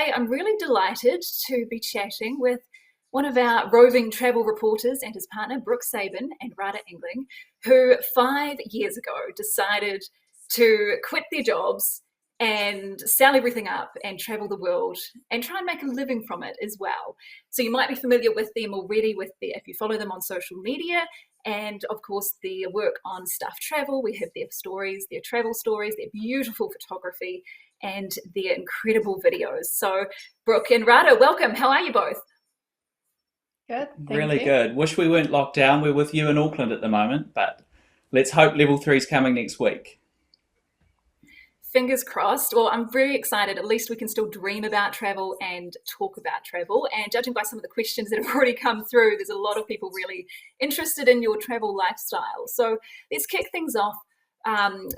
today I'm really delighted to be chatting with one of our roving travel reporters and his partner, Brooke Sabin and Rada Engling, who 5 years ago decided to quit their jobs and sell everything up and travel the world and try and make a living from it as well. So you might be familiar with them already if you follow them on social media, and of course their work on Stuff Travel. We have their stories, their travel stories, their beautiful photography and their incredible videos. So Brooke and Rada, welcome. How are you both? Good, thank Really you. good. Wish we weren't locked down. We're with you in Auckland at the moment, but let's hope level three's coming next week. Fingers crossed. Well, I'm very excited. At least we can still dream about travel and talk about travel. And judging by some of the questions that have already come through, there's a lot of people really interested in your travel lifestyle. So let's kick things off,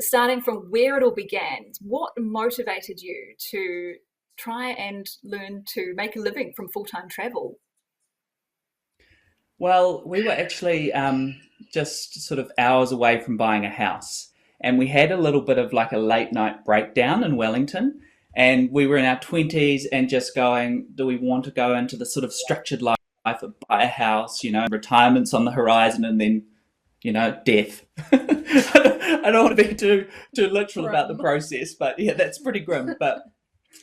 starting from where it all began. What motivated you to try and learn to make a living from full-time travel? Well, we were actually just sort of hours away from buying a house, and we had a little bit of like a late night breakdown in Wellington. And we were in our 20s and just going, do we want to go into the sort of structured life of buy a house, retirement's on the horizon, and then, death. I don't want to be too literal about the Grim. process, but yeah, that's pretty grim. But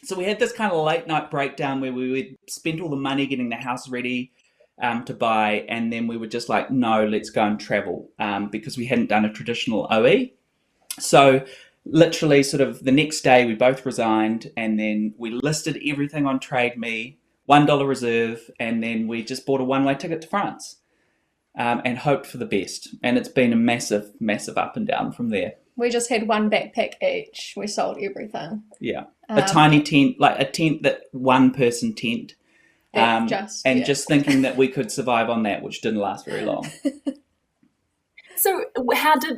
so we had this kind of late night breakdown where we would spend all the money getting the house ready to buy, and then we were just like, no, let's go and travel, because we hadn't done a traditional OE. So literally sort of the next day we both resigned, and then we listed everything on Trade Me, $1 reserve, and then we just bought a one-way ticket to France, and hoped for the best. And it's been a massive, massive up and down from there. We just had one backpack each. We sold everything. Yeah. A tiny Um, tent, like a tent, that one person tent. that just, And yeah. just thinking that we could survive on that, which didn't last very long. So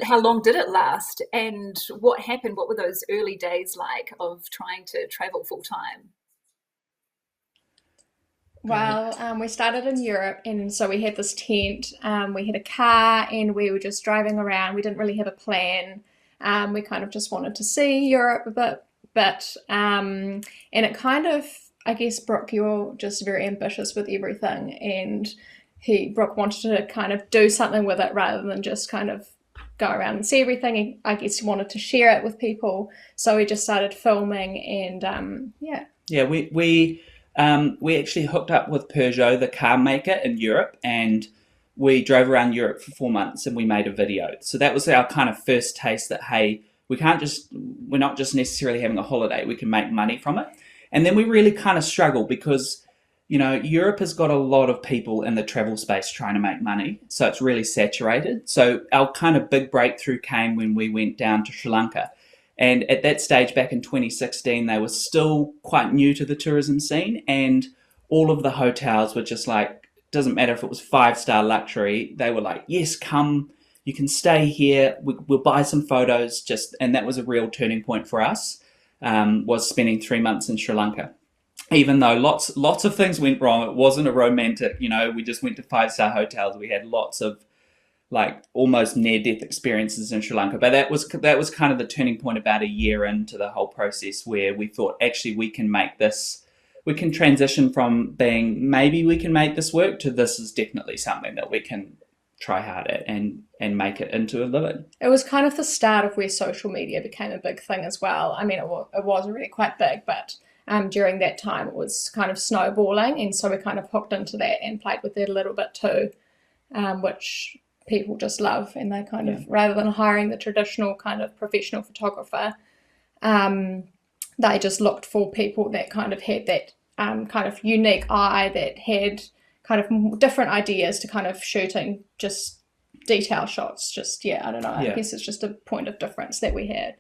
how long did it last, and what happened? What were those early days like of trying to travel full time? Well, we started in Europe, and so we had this tent. We had a car, and we were just driving around. We didn't really have a plan. We kind of just wanted to see Europe a bit, and it kind of, I guess, Brooke, you're just very ambitious with everything, and Brooke wanted to kind of do something with it rather than just kind of go around and see everything. I guess he wanted to share it with people, so we just started filming, and yeah. Yeah, we actually hooked up with Peugeot, the car maker in Europe, and we drove around Europe for 4 months and we made a video. So that was our kind of first taste that, hey, we're not just necessarily having a holiday, we can make money from it. And then we really kind of struggled because, Europe has got a lot of people in the travel space trying to make money. So it's really saturated. So our kind of big breakthrough came when we went down to Sri Lanka. And at that stage, back in 2016, they were still quite new to the tourism scene. And all of the hotels were just like, doesn't matter if it was five-star luxury. They were like, yes, come, you can stay here. We'll buy some photos. And that was a real turning point for us, was spending 3 months in Sri Lanka. Even though lots of things went wrong, it wasn't a romantic, we just went to five-star hotels. We had lots of like almost near-death experiences in Sri Lanka. But that was kind of the turning point about a year into the whole process, where we thought, actually, we can transition from being, maybe we can make this work, to this is definitely something that we can try hard at and make it into a living. It was kind of the start of where social media became a big thing as well. I mean, it was already quite big, but during that time it was kind of snowballing, and so we kind of hooked into that and played with it a little bit too, which people just love. And they kind Yeah. of, rather than hiring the traditional kind of professional photographer, um, they just looked for people that kind of had that kind of unique eye, that had kind of different ideas to kind of shooting just detail shots. Just, yeah, I don't know. I Yeah. guess it's just a point of difference that we had.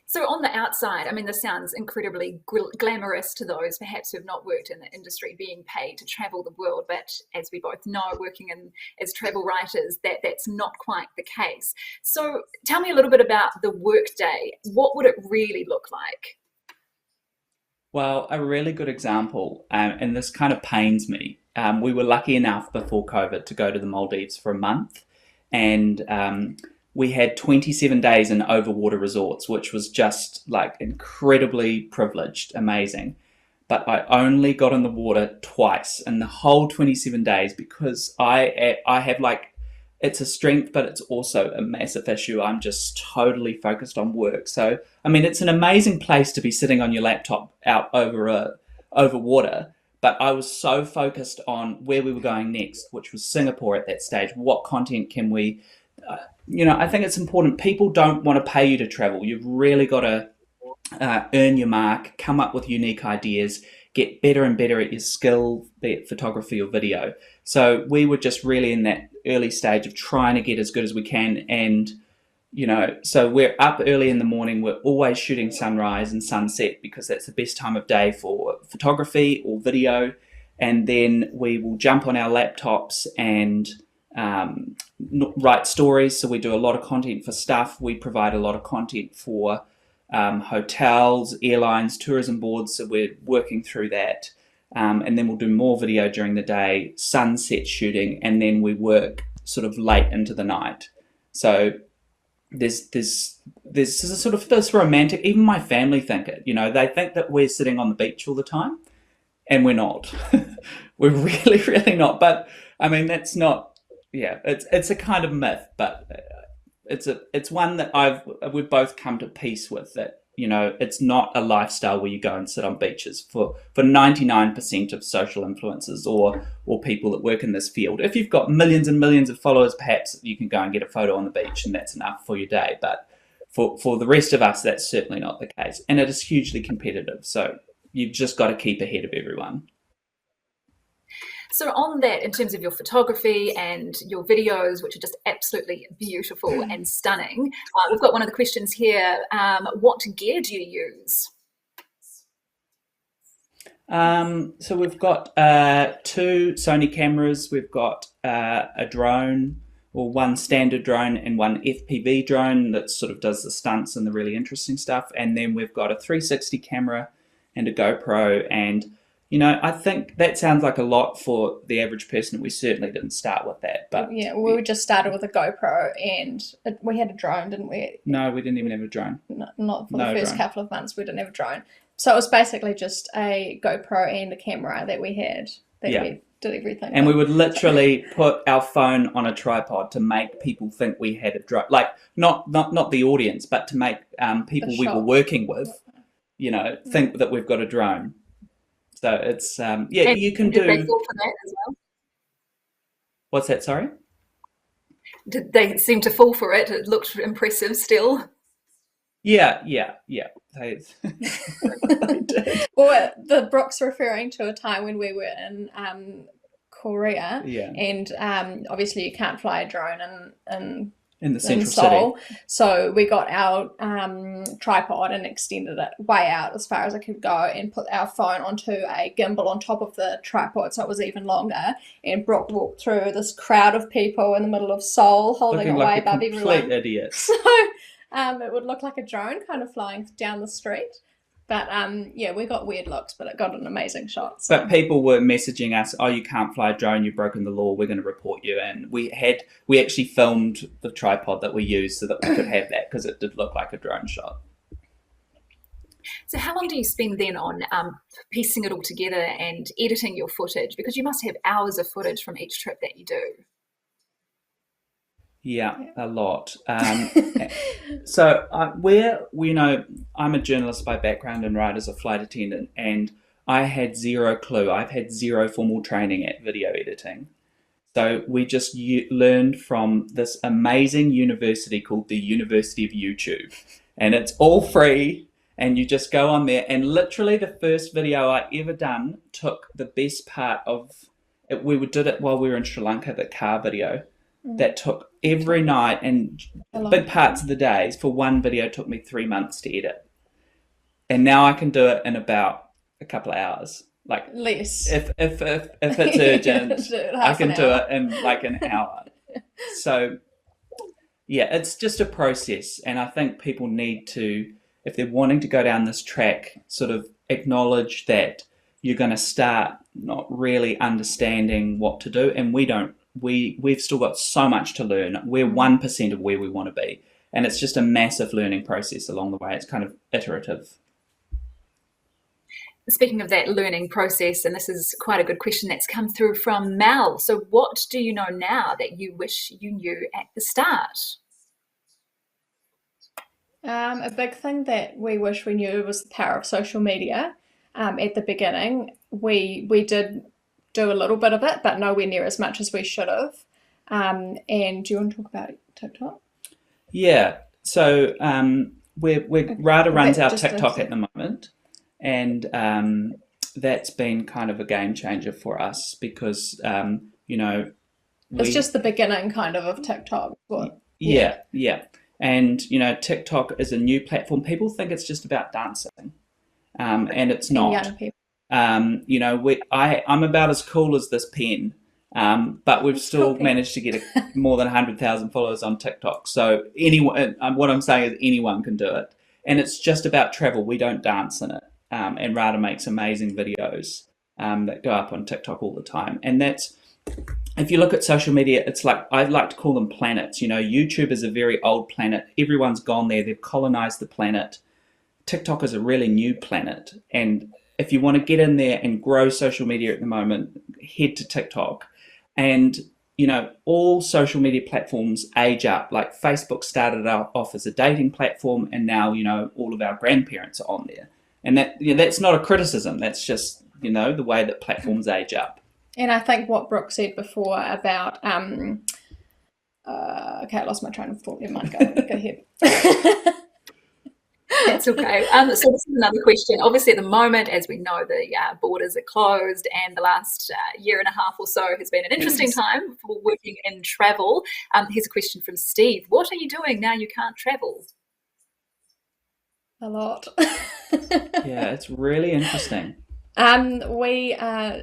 So on the outside, I mean, this sounds incredibly glamorous to those perhaps who have not worked in the industry, being paid to travel the world. But as we both know, working as travel writers, that's not quite the case. So tell me a little bit about the work day. What would it really look like? Well, a really good example, and this kind of pains me. We were lucky enough before COVID to go to the Maldives for a month, and we had 27 days in overwater resorts, which was just like incredibly privileged, amazing. But I only got in the water twice in the whole 27 days because I have like, it's a strength, but it's also a massive issue. I'm just totally focused on work. So, I mean, it's an amazing place to be sitting on your laptop out over water. But I was so focused on where we were going next, which was Singapore at that stage. What content can we, I think it's important. People don't want to pay you to travel. You've really got to earn your mark, come up with unique ideas, get better and better at your skill, be it photography or video. So we were just really in that early stage of trying to get as good as we can. And, so we're up early in the morning. We're always shooting sunrise and sunset because that's the best time of day for photography or video. And then we will jump on our laptops and write stories. So we do a lot of content for stuff. We provide a lot of content for hotels, airlines, tourism boards. So we're working through that. And then we'll do more video during the day, sunset shooting, and then we work sort of late into the night. So there's sort of this romantic, even my family think it, they think that we're sitting on the beach all the time, and we're not. We're really, really not. But I mean, that's not, it's a kind of myth, but it's one that we've both come to peace with, that it's not a lifestyle where you go and sit on beaches for 99% of social influencers or people that work in this field. If you've got millions and millions of followers, perhaps you can go and get a photo on the beach and that's enough for your day. But for the rest of us, that's certainly not the case. And it is hugely competitive. So you've just got to keep ahead of everyone. So on that, in terms of your photography and your videos, which are just absolutely beautiful and stunning, we've got one of the questions here. What gear do you use? So we've got 2 Sony cameras. We've got a drone, or one standard drone and one FPV drone that sort of does the stunts and the really interesting stuff. And then we've got a 360 camera and a GoPro. And I think that sounds like a lot for the average person. We certainly didn't start with that. But yeah, we just started with a GoPro, and we had a drone, didn't we? No, we didn't even have a drone. Not for the first couple of months. We didn't have a drone. So it was basically just a GoPro and a camera that we had. We did everything. And we would literally put our phone on a tripod to make people think we had a drone. Like, not the audience, but to make people we were working with, think that we've got a drone. So it's, you can do... Did they fall for that as well? What's that, sorry? Did they seem to fall for it? It looked impressive still. Yeah. They did. Well, the Brooke's referring to a time when we were in Korea, and obviously you can't fly a drone in the central Seoul. city. So we got our tripod and extended it way out as far as it could go, and put our phone onto a gimbal on top of the tripod, so it was even longer. And Brooke walked through this crowd of people in the middle of Seoul, holding it way above everyone. Complete idiot. So it would look like a drone kind of flying down the street. But we got weird looks, but it got an amazing shot. So. But people were messaging us, "Oh, you can't fly a drone. You've broken the law. We're going to report you." And we actually filmed the tripod that we used so that we could have that, because it did look like a drone shot. So how long do you spend then on piecing it all together and editing your footage? Because you must have hours of footage from each trip that you do. Yeah, a lot. So I'm a journalist by background and write as a flight attendant, and I had zero clue. I've had zero formal training at video editing. So we just learned from this amazing university called the University of YouTube, and it's all free, and you just go on there, and literally the first video I ever done took the best part of it. We did it while we were in Sri Lanka, the car video. That took every night and big parts of the days. For one video, took me 3 months to edit, and now I can do it in about a couple of hours. Like less. If it's urgent, I can do it in like an hour. So yeah, it's just a process, and I think people need to, if they're wanting to go down this track, sort of acknowledge that you're going to start not really understanding what to do, and we don't we've still got so much to learn. We're 1% of where we want to be, and it's just a massive learning process along the way. It's kind of iterative. Speaking of that learning process, and this is quite a good question that's come through from Mel. So what do you know now that you wish you knew at the start? A big thing that we wish we knew was the power of social media. At the beginning, we did do a little bit of it, but nowhere near as much as we should have. And do you want to talk about TikTok? Yeah. So Rada runs our Just TikTok at the moment, and that's been kind of a game changer for us because it's just the beginning kind of TikTok. Yeah. And TikTok is a new platform. People think it's just about dancing, and it's not. Young people. I'm about as cool as this pen, but we've still managed to get more than 100,000 followers on TikTok. So anyone, what I'm saying is anyone can do it, and it's just about travel. We don't dance in it, and Rada makes amazing videos that go up on TikTok all the time. And that's, if you look at social media, it's like, I like to call them planets. YouTube is a very old planet. Everyone's gone there. They've colonized the planet. TikTok is a really new planet, and if you want to get in there and grow social media at the moment, head to TikTok. And, all social media platforms age up. Like Facebook started off as a dating platform, and now, all of our grandparents are on there. And that's not a criticism. That's just, the way that platforms age up. And I think what Brooke said before about, okay, I lost my train of thought. Never mind, go ahead. That's okay. So this is another question. Obviously, at the moment, as we know, the borders are closed, and the last year and a half or so has been an interesting time for working in travel. Here's a question from Steve. What are you doing now you can't travel? A lot. Yeah, it's really interesting. We are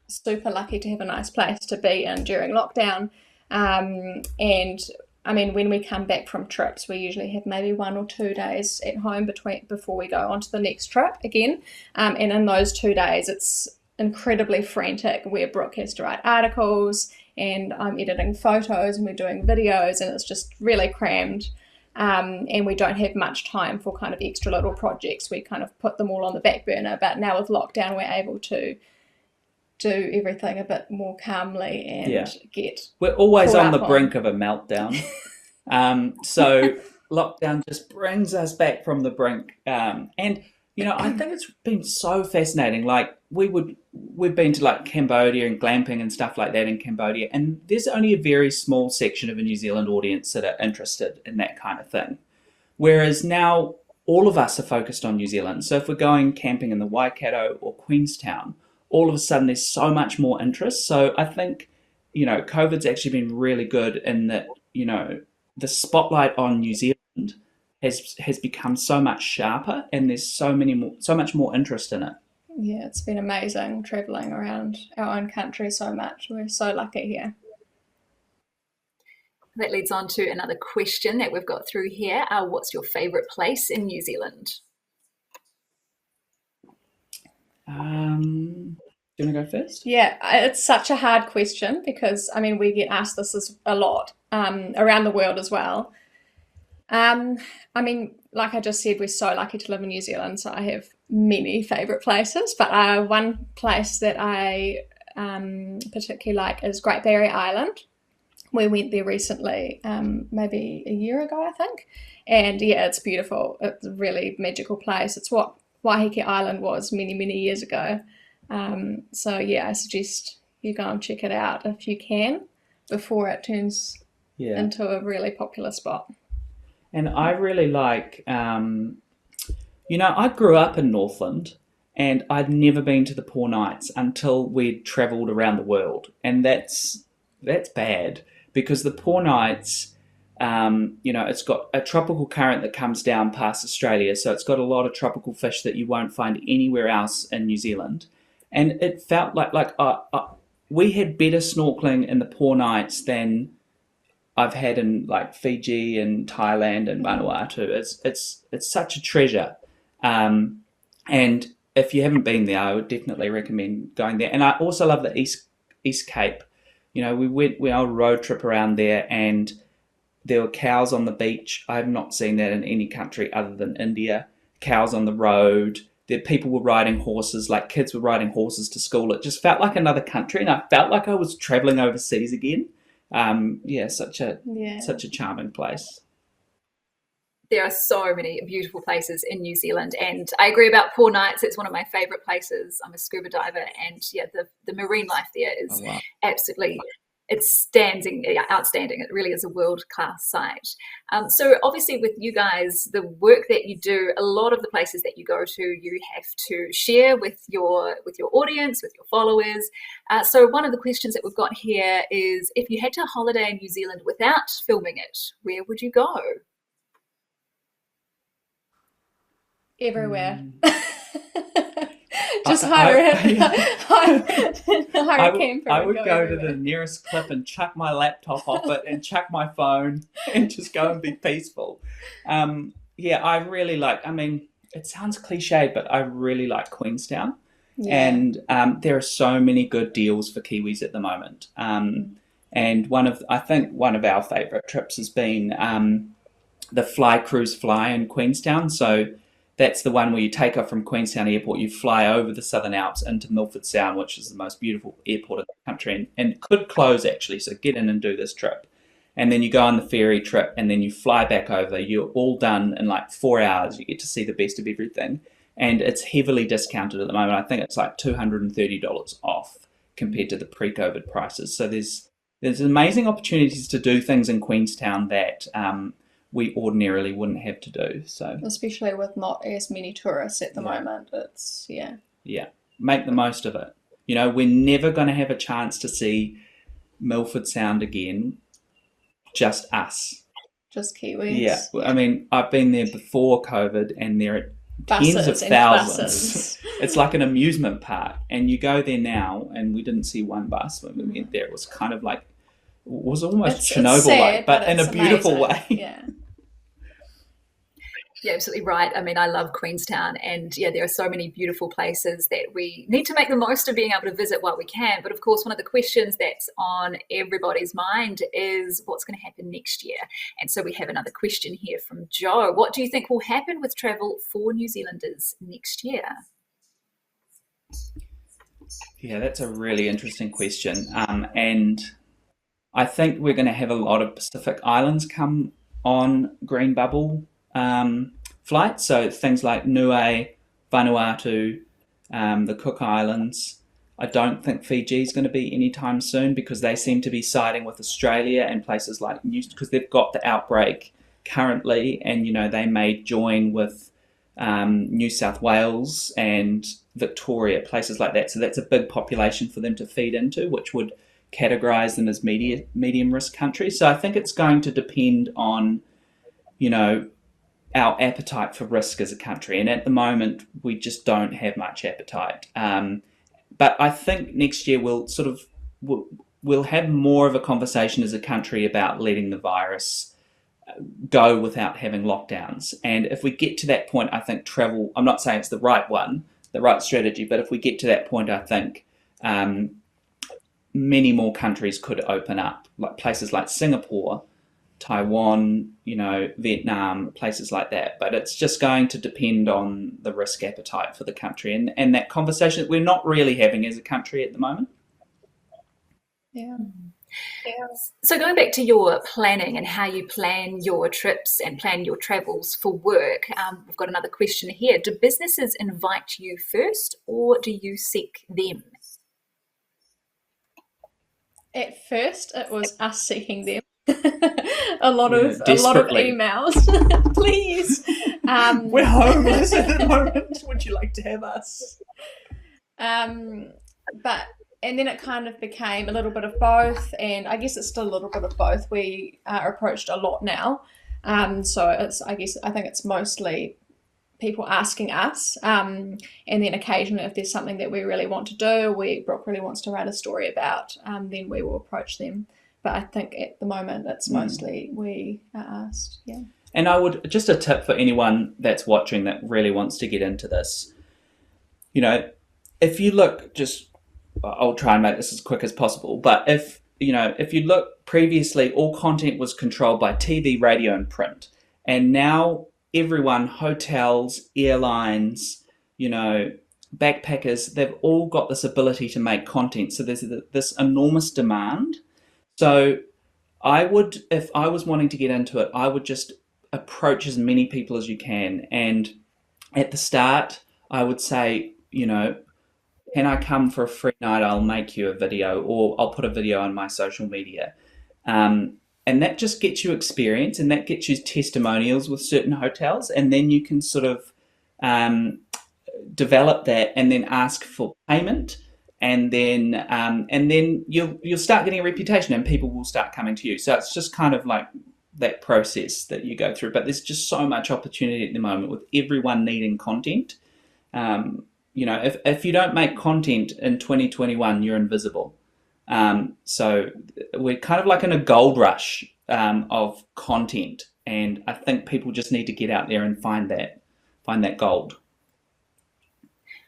super lucky to have a nice place to be in during lockdown. And I mean, when we come back from trips, we usually have maybe 1 or 2 days at home before we go on to the next trip again. And in those 2 days, it's incredibly frantic, where Brooke has to write articles and I'm editing photos and we're doing videos, and it's just really crammed. And we don't have much time for kind of extra little projects. We kind of put them all on the back burner. But now with lockdown, we're able to do everything a bit more calmly and we're always on the brink of a meltdown. So lockdown just brings us back from the brink. And I think it's been so fascinating. Like we've been to like Cambodia and glamping and stuff like that in Cambodia, and there's only a very small section of a New Zealand audience that are interested in that kind of thing. Whereas now all of us are focused on New Zealand. So if we're going camping in the Waikato or Queenstown, all of a sudden there's so much more interest. So I think, COVID's actually been really good in that, the spotlight on New Zealand has become so much sharper, and there's so much more interest in it. Yeah, it's been amazing traveling around our own country so much. We're so lucky here. That leads on to another question that we've got through here. What's your favourite place in New Zealand? Do you want to go first? Yeah, it's such a hard question because, I mean, we get asked this a lot around the world as well. I mean, like I just said, we're so lucky to live in New Zealand, so I have many favourite places, but one place that I particularly like is Great Barrier Island. We went there recently, maybe a year ago, I think, and yeah, it's beautiful. It's a really magical place. It's what Waiheke Island was many, many years ago. So yeah, I suggest you go and check it out if you can before it turns into a really popular spot. And I really like, I grew up in Northland, and I'd never been to the Poor Knights until we'd travelled around the world. And that's bad, because the Poor Knights, it's got a tropical current that comes down past Australia. So it's got a lot of tropical fish that you won't find anywhere else in New Zealand. And it felt like we had better snorkeling in the Poor Knights than I've had in like Fiji and Thailand and Vanuatu. It's such a treasure. And if you haven't been there, I would definitely recommend going there. And I also love the East Cape, We went on a road trip around there, and there were cows on the beach. I have not seen that in any country other than India. Cows on the road. There, people were riding horses, like kids were riding horses to school. It just felt like another country, and I felt like I was traveling overseas again. Such a charming place. There are so many beautiful places in New Zealand, and I agree about Poor Knights. It's one of my favourite places. I'm a scuba diver, and the marine life there is absolutely outstanding. It really is a world-class site. So obviously with you guys, the work that you do, a lot of the places that you go to, you have to share with your audience, with your followers. So one of the questions that we've got here is, if you had to holiday in New Zealand without filming it, where would you go? Everywhere. Just hire a camper. I would go to the nearest cliff and chuck my laptop off it and chuck my phone and just go and be peaceful. I really like, it sounds cliched, but I really like Queenstown. Yeah. And there are so many good deals for Kiwis at the moment. And one of our favourite trips has been the Fly Cruise Fly in Queenstown. So that's the one where you take off from Queenstown Airport, you fly over the Southern Alps into Milford Sound, which is the most beautiful airport in the country, and could close actually, so get in and do this trip. And then you go on the ferry trip, and then you fly back over. You're all done in like 4 hours. You get to see the best of everything. And it's heavily discounted at the moment. I think it's like $230 off compared to the pre-COVID prices. So there's amazing opportunities to do things in Queenstown that we ordinarily wouldn't have to do. So especially with not as many tourists at the moment, it's make the most of it. We're never going to have a chance to see Milford Sound again, just us, just Kiwis. Yeah. I've been there before COVID, and there are tens of thousands. It's like an amusement park, and you go there now, and we didn't see one bus when we went there. It was kind of like, it was almost Chernobyl-like, but in a beautiful way. Yeah. Yeah, absolutely right. I love Queenstown, and there are so many beautiful places that we need to make the most of being able to visit while we can. But of course, one of the questions that's on everybody's mind is what's going to happen next year. And so we have another question here from Joe. What do you think will happen with travel for New Zealanders next year? Yeah, that's a really interesting question. And I think we're going to have a lot of Pacific Islands come on green bubble flights, so things like Niue, Vanuatu, the Cook Islands. I don't think Fiji is going to be anytime soon, because they seem to be siding with Australia and places like because they've got the outbreak currently, and they may join with New South Wales and Victoria, places like that. So that's a big population for them to feed into, which would categorise them as medium risk countries. So I think it's going to depend on our appetite for risk as a country, and at the moment we just don't have much appetite. But I think next year we'll have more of a conversation as a country about letting the virus go without having lockdowns. And if we get to that point, I think travel, I'm not saying it's the right strategy, but if we get to that point, I think many more countries could open up, like places like Singapore, Taiwan, Vietnam, places like that. But it's just going to depend on the risk appetite for the country, and that conversation that we're not really having as a country at the moment. Yeah. So going back to your planning and how you plan your trips and plan your travels for work, we've got another question here. Do businesses invite you first, or do you seek them? At first, it was us seeking them. a lot of emails. Please. We're homeless at the moment. Would you like to have us? And then it kind of became a little bit of both, and I guess it's still a little bit of both. We are approached a lot now, so I think it's mostly people asking us, and then occasionally if there's something that we really want to do, Brooke really wants to write a story about, then we will approach them. But I think at the moment it's mostly we are asked. Yeah. And I would, just a tip for anyone that's watching that really wants to get into this, if you look, I'll try and make this as quick as possible, but if if you look previously, all content was controlled by TV, radio, and print. And now everyone, hotels, airlines, backpackers, they've all got this ability to make content. So there's this enormous demand. So if I was wanting to get into it, I would just approach as many people as you can. And at the start, I would say, can I come for a free night? I'll make you a video, or I'll put a video on my social media. And that just gets you experience, and that gets you testimonials with certain hotels. And then you can sort of develop that and then ask for payment. And then you'll start getting a reputation, and people will start coming to you. So it's just kind of like that process that you go through. But there's just so much opportunity at the moment with everyone needing content. If you don't make content in 2021, you're invisible. So we're kind of like in a gold rush of content, and I think people just need to get out there and find that gold.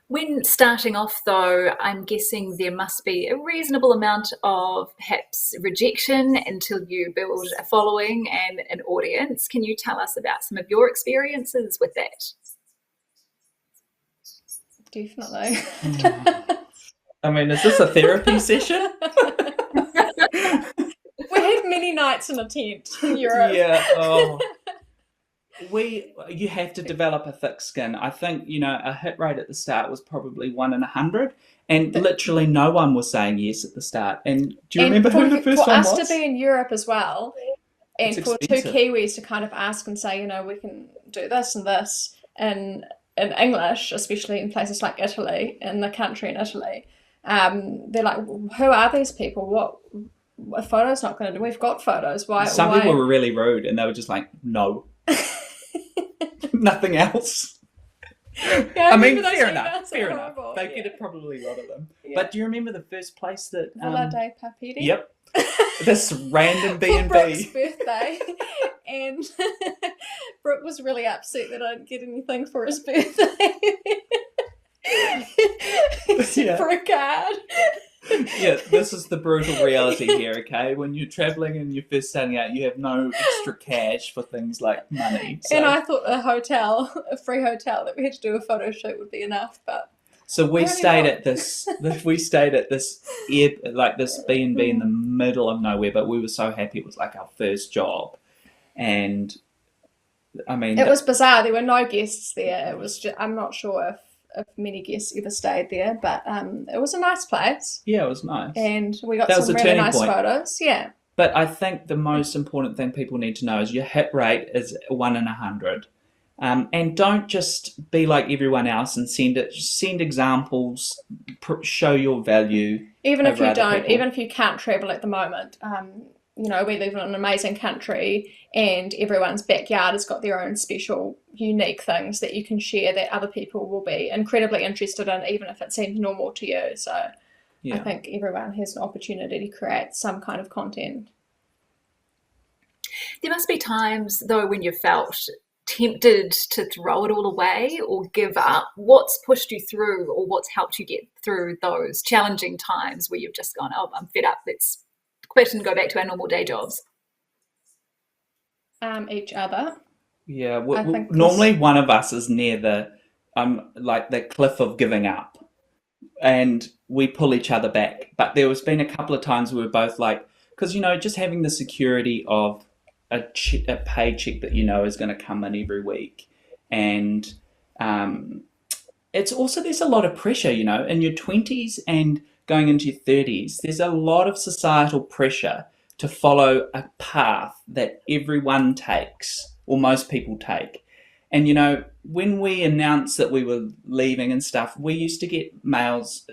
When starting off, though, I'm guessing there must be a reasonable amount of perhaps rejection until you build a following and an audience. Can you tell us about some of your experiences with that? Definitely. I mean, is this a therapy session? We had many nights in a tent in Europe. Yeah. Oh. You have to develop a thick skin. I think, a hit rate at the start was probably 1 in 100, and literally no one was saying yes at the start. And do you remember who the first one was? For us to be in Europe as well, and for two Kiwis to kind of ask and say, we can do this and this, and in English, especially in places like Italy, in the country in Italy, they're like, who are these people? What a photo's not going to do? We've got photos. Why? Some people were really rude, and they were just like, no. Nothing else. Yeah, I mean, fair enough. Horrible. They get it, probably a lot of them. Yeah. But do you remember the first place that... Villa dei Papiri? Yep. This random B&B. Brooke's birthday. And Brooke was really upset that I didn't get anything for his birthday. Except for a card. Yeah, this is the brutal reality here, okay? When you're travelling and you're first starting out, you have no extra cash for things like money. So. And I thought a free hotel that we had to do a photo shoot would be enough, but... So we stayed at this B&B in the middle of nowhere, but we were so happy it was like our first job. And, I mean... It was bizarre. There were no guests there. It was just, I'm not sure if many guests ever stayed there, but it was a nice place. Yeah, it was nice. And we got some really nice photos. Yeah. But I think the most important thing people need to know is your hit rate is 1 in 100. And don't just be like everyone else and send examples, show your value. Even if you don't, even if you can't travel at the moment, we live in an amazing country, and everyone's backyard has got their own special, unique things that you can share that other people will be incredibly interested in, even if it seems normal to you. So yeah. I think everyone has an opportunity to create some kind of content. There must be times, though, when you felt tempted to throw it all away or give up. What's pushed you through, or what's helped you get through those challenging times where you've just gone, oh, I'm fed up, let's quit and go back to our normal day jobs? Each other. Yeah, normally one of us is near the cliff of giving up, and we pull each other back. But there has been a couple of times where we're both like, because just having the security of a paycheck that is going to come in every week, and it's also, there's a lot of pressure, in your 20s and going into your 30s. There's a lot of societal pressure to follow a path that everyone takes, or most people take. And, when we announced that we were leaving and stuff, we used to get emails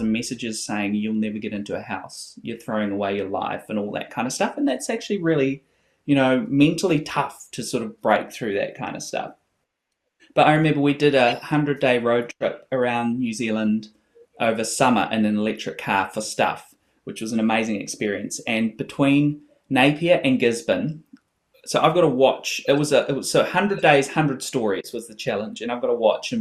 and messages saying, you'll never get into a house, you're throwing away your life and all that kind of stuff. And that's actually really, mentally tough to sort of break through that kind of stuff. But I remember we did a 100-day road trip around New Zealand over summer in an electric car for stuff, which was an amazing experience. And between Napier and Gisborne, so I've got to watch. It was 100 days, 100 stories was the challenge, and I've got to watch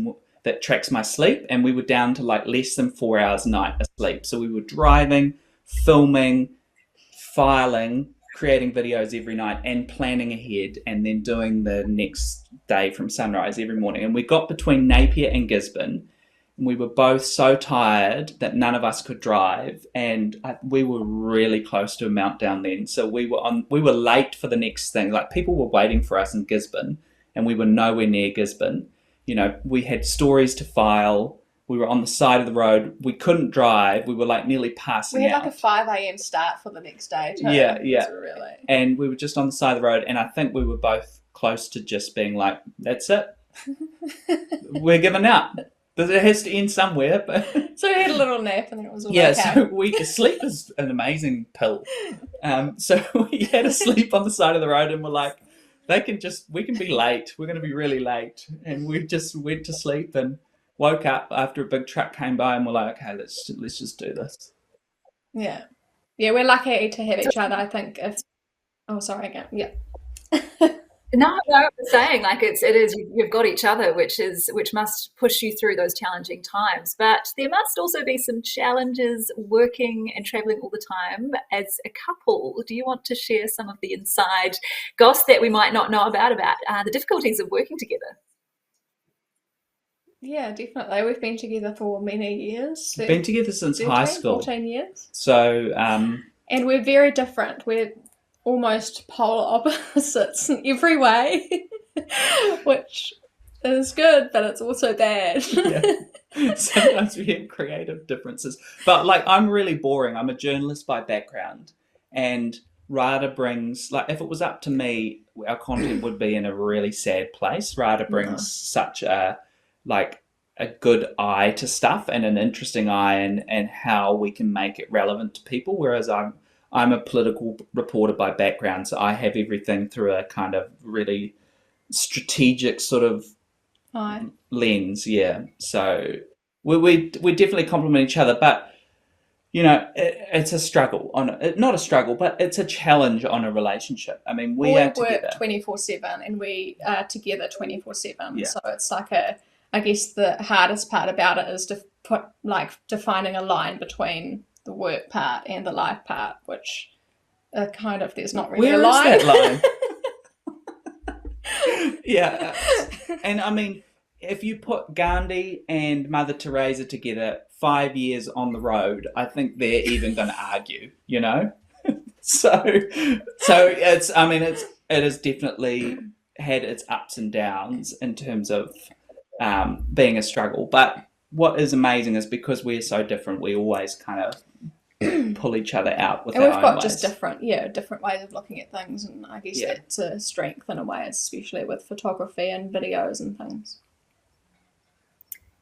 that tracks my sleep. And we were down to like less than 4 hours a night asleep. So we were driving, filming, filing, creating videos every night and planning ahead and then doing the next day from sunrise every morning. And we got between Napier and Gisborne, and we were both so tired that none of us could drive, and we were really close to a meltdown then. So we were late for the next thing. Like, people were waiting for us in Gisborne and we were nowhere near Gisborne. You know, we had stories to file. We were on the side of the road. We couldn't drive. We were like nearly passing out. We had like a 5 a.m. start for the next day too. Yeah. Really... And we were just on the side of the road, and I think we were both close to just being like, that's it. We're giving up. But it has to end somewhere. But so we had a little nap and then it was all okay. So sleep is an amazing pill. So we had a sleep on the side of the road, and we're like, we can be late. We're going to be really late. And we just went to sleep and woke up after a big truck came by, and we're like, okay, let's just do this. Yeah, we're lucky to have each other. I think sorry again. Yeah. No, I'm saying, like, it is you've got each other, which must push you through those challenging times. But there must also be some challenges working and traveling all the time as a couple. Do you want to share some of the inside goss that we might not know about the difficulties of working together? Yeah, definitely. We've been together for many years. We've been together since 13, high school. 14 years. So, and we're very different. We're almost polar opposites in every way, which is good, but it's also bad. Yeah. Sometimes we have creative differences. But, like, I'm really boring. I'm a journalist by background. And Rada brings, like, if it was up to me, our content would be in a really sad place. Rada brings such a good eye to stuff, and an interesting eye, and how we can make it relevant to people, whereas I'm a political reporter by background, so I have everything through a kind of really strategic sort of lens. Yeah, so we definitely complement each other, but you know, it's a struggle not a struggle, but it's a challenge on a relationship. I mean, we are together 24/7, and we are together 24/7. Yeah. So it's like I guess the hardest part about it is to put, like, defining a line between the work part and the life part, which kind of, there's not really a line. Where is that line? Yeah. And I mean, if you put Gandhi and Mother Teresa together 5 years on the road, I think they're even going to argue, you know? So it has definitely had its ups and downs in terms of being a struggle. But what is amazing is because we're so different, we always kind of pull each other out with our own ways. And we've got just different ways of looking at things, and I guess that's a strength in a way, especially with photography and videos and things.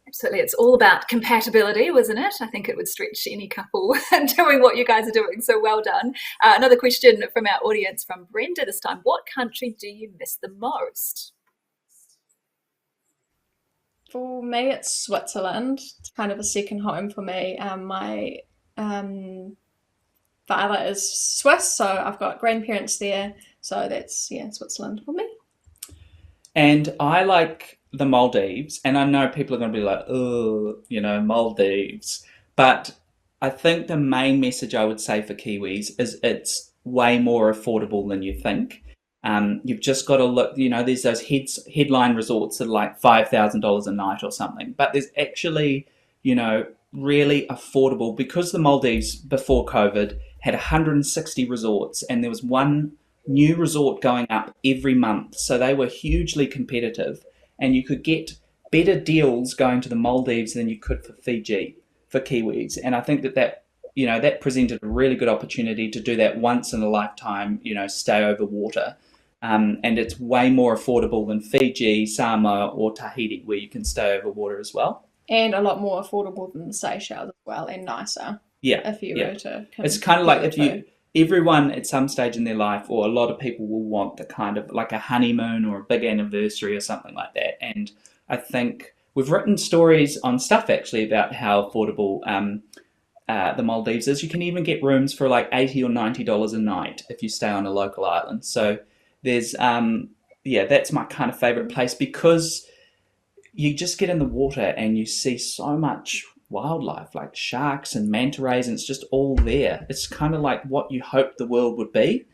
Absolutely. It's all about compatibility, wasn't it? I think it would stretch any couple doing what you guys are doing. So well done. Another question from our audience, from Brenda this time. What country do you miss the most? For me, it's Switzerland. It's kind of a second home for me. My father is Swiss, so I've got grandparents there. So that's, Switzerland for me. And I like the Maldives, and I know people are going to be like, oh, you know, Maldives. But I think the main message I would say for Kiwis is it's way more affordable than you think. You've just got to look, you know, there's those headline resorts that are like $5,000 a night or something, but there's actually, you know, really affordable, because the Maldives before COVID had 160 resorts, and there was one new resort going up every month. So they were hugely competitive, and you could get better deals going to the Maldives than you could for Fiji for Kiwis. And I think that you know, that presented a really good opportunity to do that once in a lifetime, you know, stay over water. And it's way more affordable than Fiji, Samoa or Tahiti, where you can stay over water as well. And a lot more affordable than the Seychelles as well, and nicer. Yeah. If you were to... It's kind of like everyone at some stage in their life, or a lot of people will want the kind of like a honeymoon or a big anniversary or something like that. And I think we've written stories on Stuff actually about how affordable the Maldives is. You can even get rooms for like $80 or $90 a night if you stay on a local island. So there's, that's my kind of favorite place, because you just get in the water and you see so much wildlife like sharks and manta rays, and it's just all there. It's kind of like what you hoped the world would be.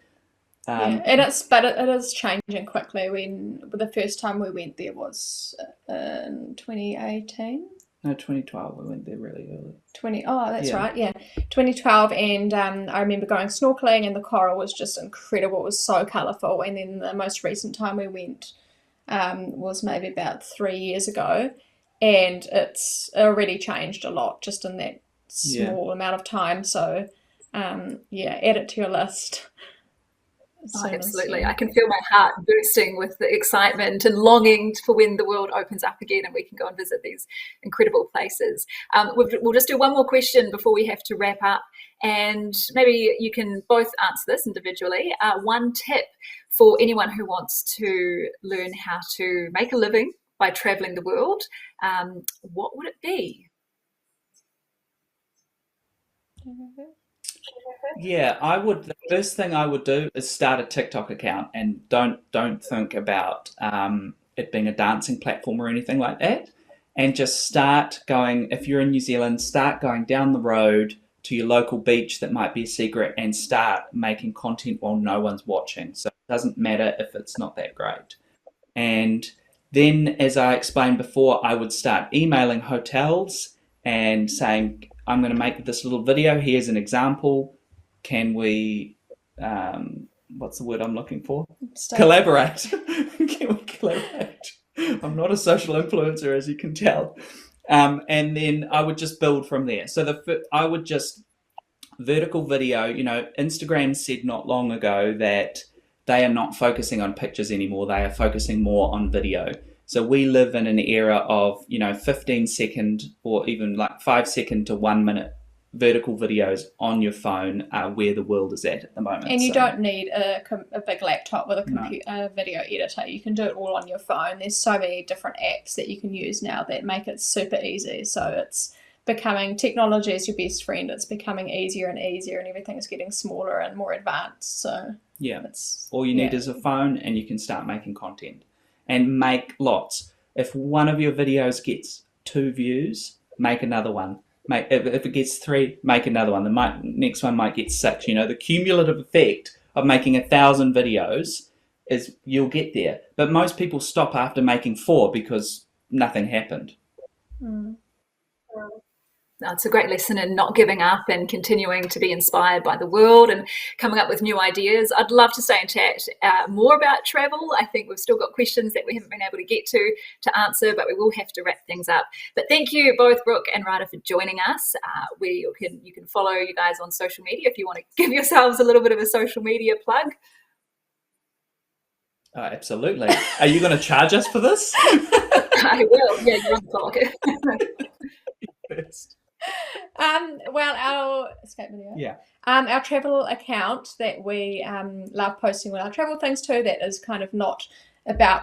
Yeah, and it is changing quickly. The first time we went there was in 2018. No, 2012. We went there really early. That's right, yeah, 2012, and I remember going snorkeling, and the coral was just incredible. It was so colourful. And then the most recent time we went was maybe about 3 years ago, and it's already changed a lot just in that small amount of time. So add it to your list. Oh, absolutely. I can feel my heart bursting with the excitement and longing for when the world opens up again and we can go and visit these incredible places. We'll just do one more question before we have to wrap up, and maybe you can both answer this individually. One tip for anyone who wants to learn how to make a living by traveling the world, what would it be? Yeah, I would. The first thing I would do is start a TikTok account, and don't think about it being a dancing platform or anything like that. And just start going. If you're in New Zealand, start going down the road to your local beach that might be a secret, and start making content while no one's watching. So it doesn't matter if it's not that great. And then, as I explained before, I would start emailing hotels and saying, I'm going to make this little video. Here's an example. Can we, what's the word I'm looking for? Collaborate. Can we collaborate? I'm not a social influencer, as you can tell. And then I would just build from there. So I would just vertical video. Instagram said not long ago that they are not focusing on pictures anymore. They are focusing more on video. So we live in an era of 15-second or even like 5-second to 1 minute vertical videos on your phone are where the world is at the moment. And you don't need a big laptop with a video editor. You can do it all on your phone. There's so many different apps that you can use now that make it super easy. So it's becoming, technology is your best friend. It's becoming easier and easier, and everything's getting smaller and more advanced. So all you need is a phone, and you can start making content and make lots. If one of your videos gets 2 views, make another one. If it gets 3, make another one. The next one might get 6. The cumulative effect of making 1,000 videos is you'll get there. But most people stop after making 4 because nothing happened. It's a great lesson in not giving up and continuing to be inspired by the world and coming up with new ideas. I'd love to stay and chat more about travel. I think we've still got questions that we haven't been able to get to answer, but we will have to wrap things up. But thank you both, Brooke and Rada, for joining us. You can follow you guys on social media if you want to give yourselves a little bit of a social media plug. Absolutely. Are you going to charge us for this? I will. Yeah, you're on the clock. First. Our escape video. Our travel account that we love posting all our travel things to, that is kind of not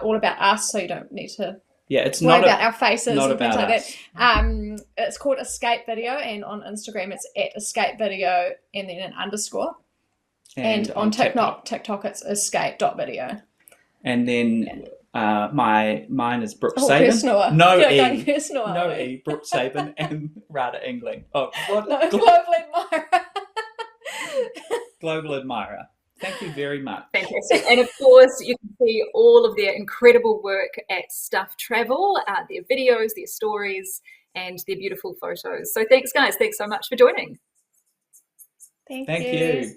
all about us, so you don't need to it's worry not about our faces not and things about like us. that. It's called Escape Video, and on Instagram it's at Escape Video and then an underscore. And on TikTok it's escape.video. And then mine is Brooke Oh, Sabin. personal. No You're E. personal, No E. Brooke Sabin and Rada Engling. Oh, what? No, Global Admirer. Global Admirer. Thank you very much. Fantastic. And of course, you can see all of their incredible work at Stuff Travel, their videos, their stories, and their beautiful photos. So thanks, guys. Thanks so much for joining. Thank Thank you. you.